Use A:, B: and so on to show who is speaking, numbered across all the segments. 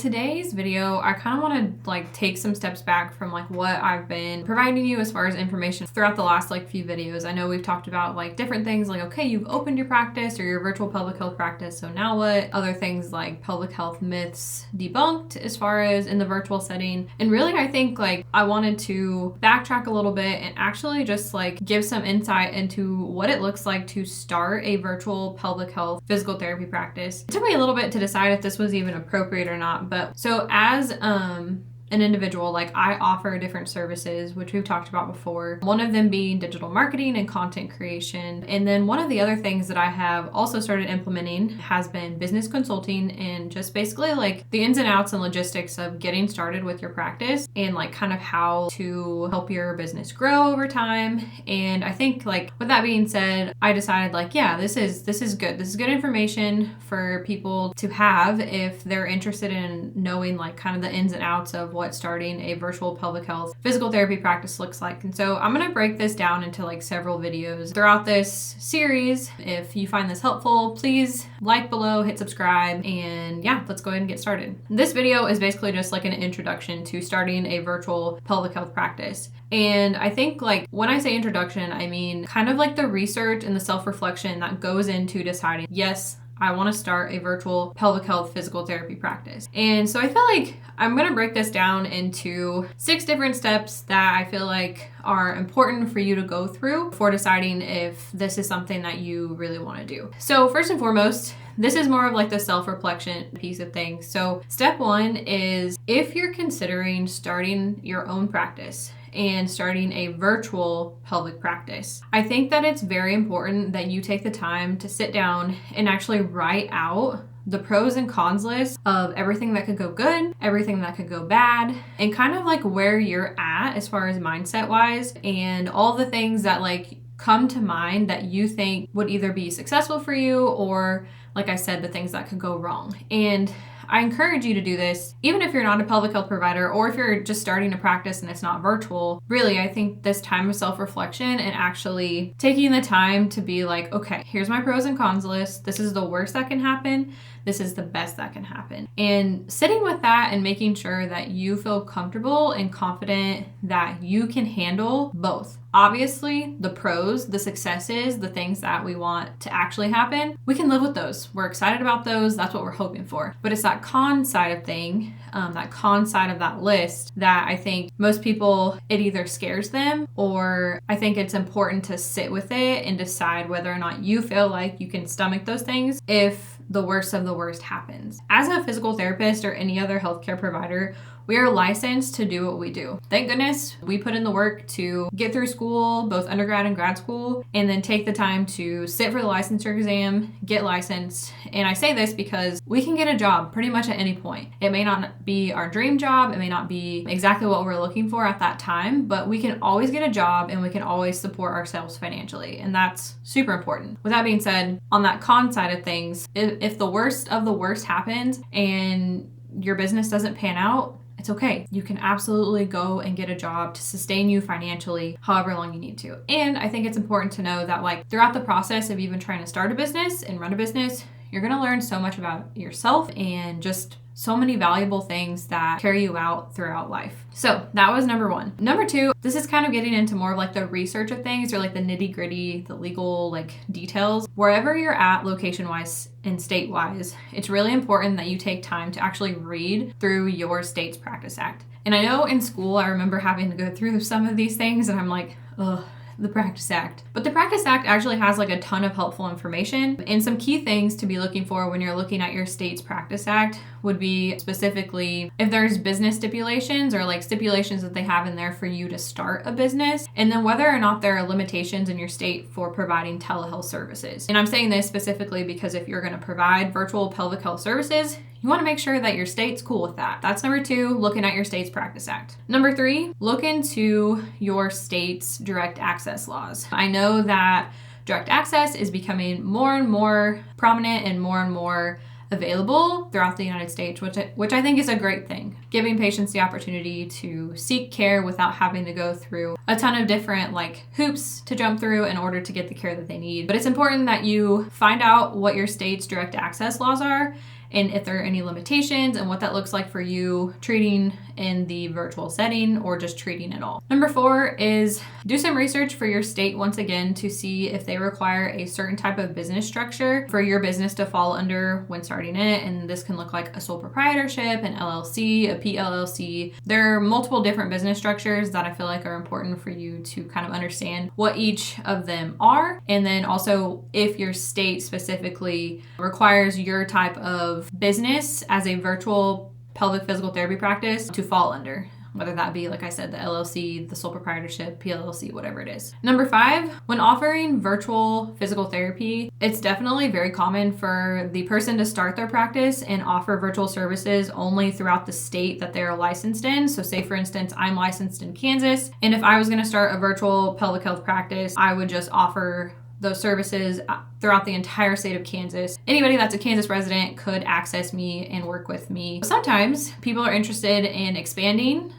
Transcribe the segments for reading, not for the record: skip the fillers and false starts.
A: Today's video, I kind of want to take some steps back from what I've been providing you as far as information throughout the last few videos. I know we've talked about different things okay, you've opened your practice or your virtual pelvic health practice, so now what? Other things like pelvic health myths debunked as far as in the virtual setting. And really, I think I wanted to backtrack a little bit and actually just give some insight into what it looks like to start a virtual pelvic health physical therapy practice. It took me a little bit to decide if this was even appropriate or not. But so as an individual, I offer different services, which we've talked about before. One of them being digital marketing and content creation. And then one of the other things that I have also started implementing has been business consulting and just basically the ins and outs and logistics of getting started with your practice and kind of how to help your business grow over time. And I think with that being said, I decided yeah, this is good. This is good information for people to have if they're interested in knowing kind of the ins and outs of what starting a virtual pelvic health physical therapy practice looks like. And so I'm going to break this down into several videos throughout this series. If you find this helpful, please like below, hit subscribe, and yeah, let's go ahead and get started. This video is basically just an introduction to starting a virtual pelvic health practice. And I think when I say introduction, I mean kind of the research and the self-reflection that goes into deciding, yes, I want to start a virtual pelvic health physical therapy practice. And so I feel I'm going to break this down into 6 different steps that I feel are important for you to go through before deciding if this is something that you really want to do. So first and foremost, this is more of the self-reflection piece of things. So step 1 is if you're considering starting your own practice and starting a virtual pelvic practice, I think that it's very important that you take the time to sit down and actually write out the pros and cons list of everything that could go good, everything that could go bad, and kind of where you're at as far as mindset wise, and all the things that come to mind that you think would either be successful for you or, like I said, the things that could go wrong. And I encourage you to do this, even if you're not a pelvic health provider or if you're just starting a practice and it's not virtual. Really, I think this time of self-reflection and actually taking the time to be okay, here's my pros and cons list. This is the worst that can happen. This is the best that can happen. And sitting with that and making sure that you feel comfortable and confident that you can handle both. Obviously, the pros, the successes, the things that we want to actually happen, we can live with those. We're excited about those. That's what we're hoping for. But it's that con side of thing, that con side of that list that I think most people, it either scares them or I think it's important to sit with it and decide whether or not you feel like you can stomach those things if the worst of the worst happens. As a physical therapist or any other healthcare provider, we are licensed to do what we do. Thank goodness we put in the work to get through school, both undergrad and grad school, and then take the time to sit for the licensure exam, get licensed. And I say this because we can get a job pretty much at any point. It may not be our dream job, it may not be exactly what we're looking for at that time, but we can always get a job and we can always support ourselves financially. And that's super important. With that being said, on that con side of things, if the worst of the worst happens and your business doesn't pan out, it's okay. You can absolutely go and get a job to sustain you financially however long you need to. And I think it's important to know that throughout the process of even trying to start a business and run a business, you're going to learn so much about yourself and just so many valuable things that carry you out throughout life. So that was number 1. Number 2, this is kind of getting into more of the research of things or the nitty gritty, the legal details. Wherever you're at location wise and state wise, it's really important that you take time to actually read through your state's Practice Act. And I know in school, I remember having to go through some of these things and I'm ugh, the Practice Act. But the Practice Act actually has a ton of helpful information, and some key things to be looking for when you're looking at your state's Practice Act would be specifically if there's business stipulations or stipulations that they have in there for you to start a business, and then whether or not there are limitations in your state for providing telehealth services. And I'm saying this specifically because if you're going to provide virtual pelvic health services, you want to make sure that your state's cool with that. That's number 2, looking at your state's Practice Act. Number 3, look into your state's direct access laws. I know that direct access is becoming more and more prominent and more available throughout the United States, which I think is a great thing. Giving patients the opportunity to seek care without having to go through a ton of different hoops to jump through in order to get the care that they need. But it's important that you find out what your state's direct access laws are and if there are any limitations and what that looks like for you treating in the virtual setting or just treating at all. Number 4 is do some research for your state once again to see if they require a certain type of business structure for your business to fall under when starting it. And this can look like a sole proprietorship, an LLC, a PLLC. There are multiple different business structures that I feel like are important for you to kind of understand what each of them are. And then also if your state specifically requires your type of business as a virtual pelvic physical therapy practice to fall under, whether that be, like I said, the LLC, the sole proprietorship, PLLC, whatever it is. Number 5, when offering virtual physical therapy, it's definitely very common for the person to start their practice and offer virtual services only throughout the state that they're licensed in. So say, for instance, I'm licensed in Kansas, and if I was going to start a virtual pelvic health practice, I would just offer those services throughout the entire state of Kansas. Anybody that's a Kansas resident could access me and work with me. Sometimes people are interested in expanding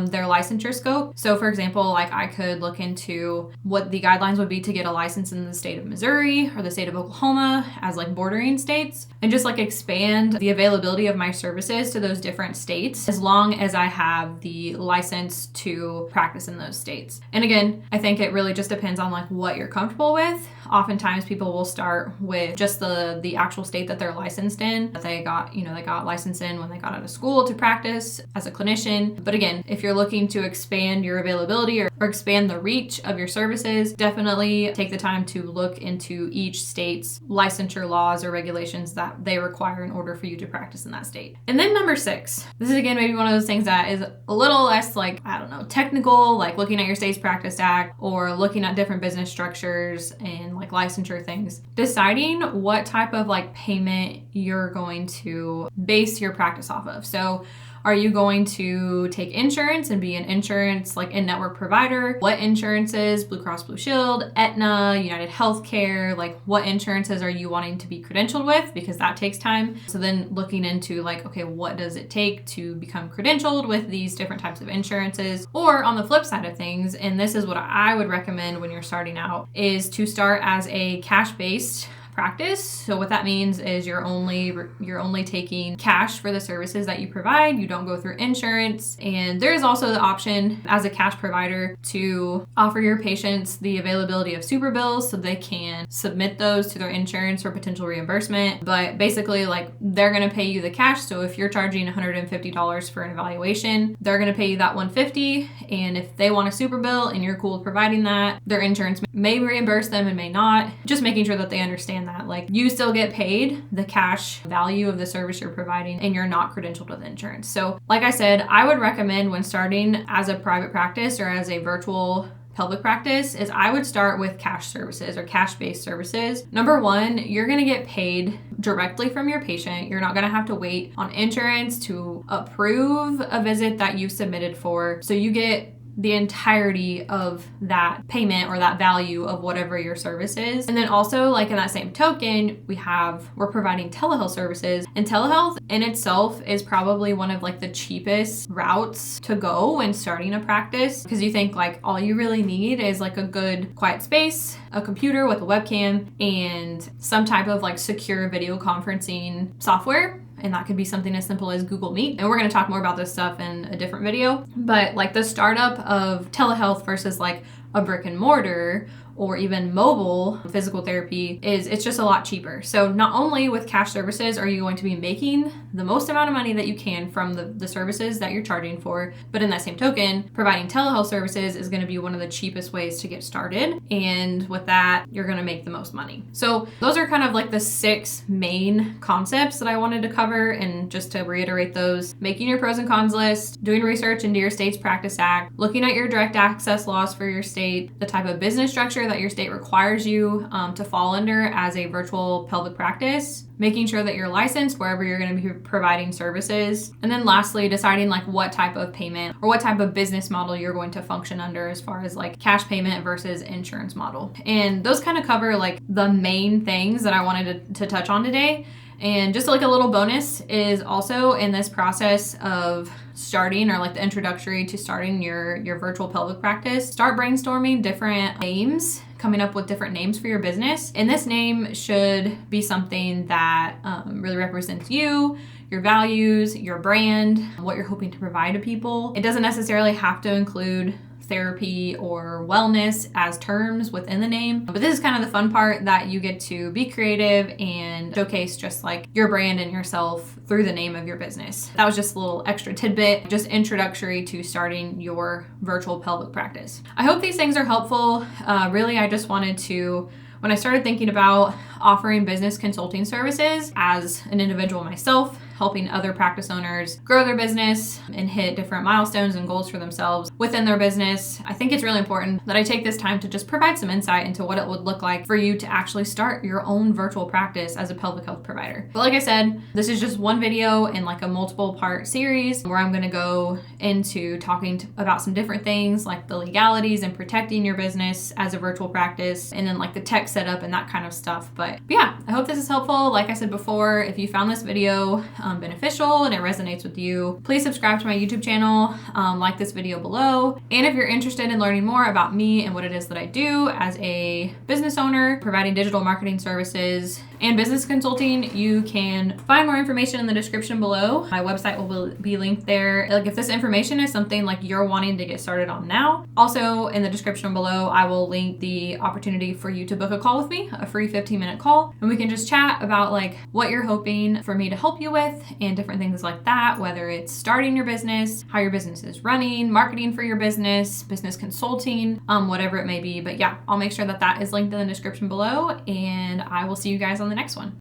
A: their licensure scope. So for example, like I could look into what the guidelines would be to get a license in the state of Missouri or the state of Oklahoma as like bordering states, and just like expand the availability of my services to those different states as long as I have the license to practice in those states. And again, I think it really just depends on like what you're comfortable with. Oftentimes people will start with just the actual state that they're licensed in, that they got licensed in when they got out of school to practice as a clinician. But again, if you're looking to expand your availability or expand the reach of your services, definitely take the time to look into each state's licensure laws or regulations that they require in order for you to practice in that state. And then number 6, this is again maybe one of those things that is a little less like, I don't know, technical, like looking at your state's practice act or looking at different business structures and like licensure things. Deciding what type of like payment you're going to base your practice off of. So are you going to take insurance and be an insurance like in-network provider? What insurances? Blue Cross Blue Shield, Aetna, United Healthcare, like what insurances are you wanting to be credentialed with? Because that takes time. So then looking into like, okay, what does it take to become credentialed with these different types of insurances? Or on the flip side of things, and this is what I would recommend when you're starting out, is to start as a cash-based practice. So what that means is you're only taking cash for the services that you provide. You don't go through insurance. And there is also the option as a cash provider to offer your patients the availability of super bills so they can submit those to their insurance for potential reimbursement. But basically like they're going to pay you the cash. So if you're charging $150 for an evaluation, they're going to pay you that $150. And if they want a super bill and you're cool with providing that, their insurance may reimburse them and may not. Just making sure that they understand that like you still get paid the cash value of the service you're providing and you're not credentialed with insurance. So like I said, I would recommend when starting as a private practice or as a virtual pelvic practice is I would start with cash services or cash-based services. Number 1, you're going to get paid directly from your patient. You're not going to have to wait on insurance to approve a visit that you submitted for. So you get the entirety of that payment or that value of whatever your service is. And then also like in that same token, we're providing telehealth services, and telehealth in itself is probably one of like the cheapest routes to go when starting a practice, because you think like all you really need is like a good quiet space, a computer with a webcam, and some type of like secure video conferencing software. And that could be something as simple as Google Meet. And we're going to talk more about this stuff in a different video. But like the startup of telehealth versus like a brick and mortar or even mobile physical therapy it's just a lot cheaper. So not only with cash services are you going to be making the most amount of money that you can from the services that you're charging for, but in that same token, providing telehealth services is going to be one of the cheapest ways to get started. And with that, you're going to make the most money. So those are kind of like the 6 main concepts that I wanted to cover. And just to reiterate those, making your pros and cons list, doing research into your state's practice act, looking at your direct access laws for your state, the type of business structure that your state requires you to fall under as a virtual pelvic practice, making sure that you're licensed wherever you're going to be providing services, and then lastly, deciding like what type of payment or what type of business model you're going to function under as far as like cash payment versus insurance model. And those kind of cover like the main things that I wanted to touch on today. And just like a little bonus is also in this process of starting, or like the introductory to starting your virtual pelvic practice, start brainstorming different names, coming up with different names for your business. And this name should be something that really represents you, your values, your brand, what you're hoping to provide to people. It doesn't necessarily have to include therapy or wellness as terms within the name, but this is kind of the fun part, that you get to be creative and showcase just like your brand and yourself through the name of your business. That was just a little extra tidbit, just introductory to starting your virtual pelvic practice. I hope these things are helpful. Really, I just wanted to, when I started thinking about offering business consulting services as an individual myself, helping other practice owners grow their business and hit different milestones and goals for themselves within their business, I think it's really important that I take this time to just provide some insight into what it would look like for you to actually start your own virtual practice as a pelvic health provider. But like I said, this is just one video in like a multiple part series where I'm gonna go into talking about some different things like the legalities and protecting your business as a virtual practice, and then like the tech setup and that kind of stuff. But yeah, I hope this is helpful. Like I said before, if you found this video beneficial and it resonates with you, please subscribe to my YouTube channel, like this video below. And if you're interested in learning more about me and what it is that I do as a business owner, providing digital marketing services and business consulting, you can find more information in the description below. My website will be linked there. Like if this information is something like you're wanting to get started on now, also in the description below, I will link the opportunity for you to book a call with me, a free 15-minute call, and we can just chat about like what you're hoping for me to help you with and different things like that, whether it's starting your business, how your business is running, marketing for your business, business consulting, whatever it may be. But yeah, I'll make sure that that is linked in the description below, and I will see you guys on the next one.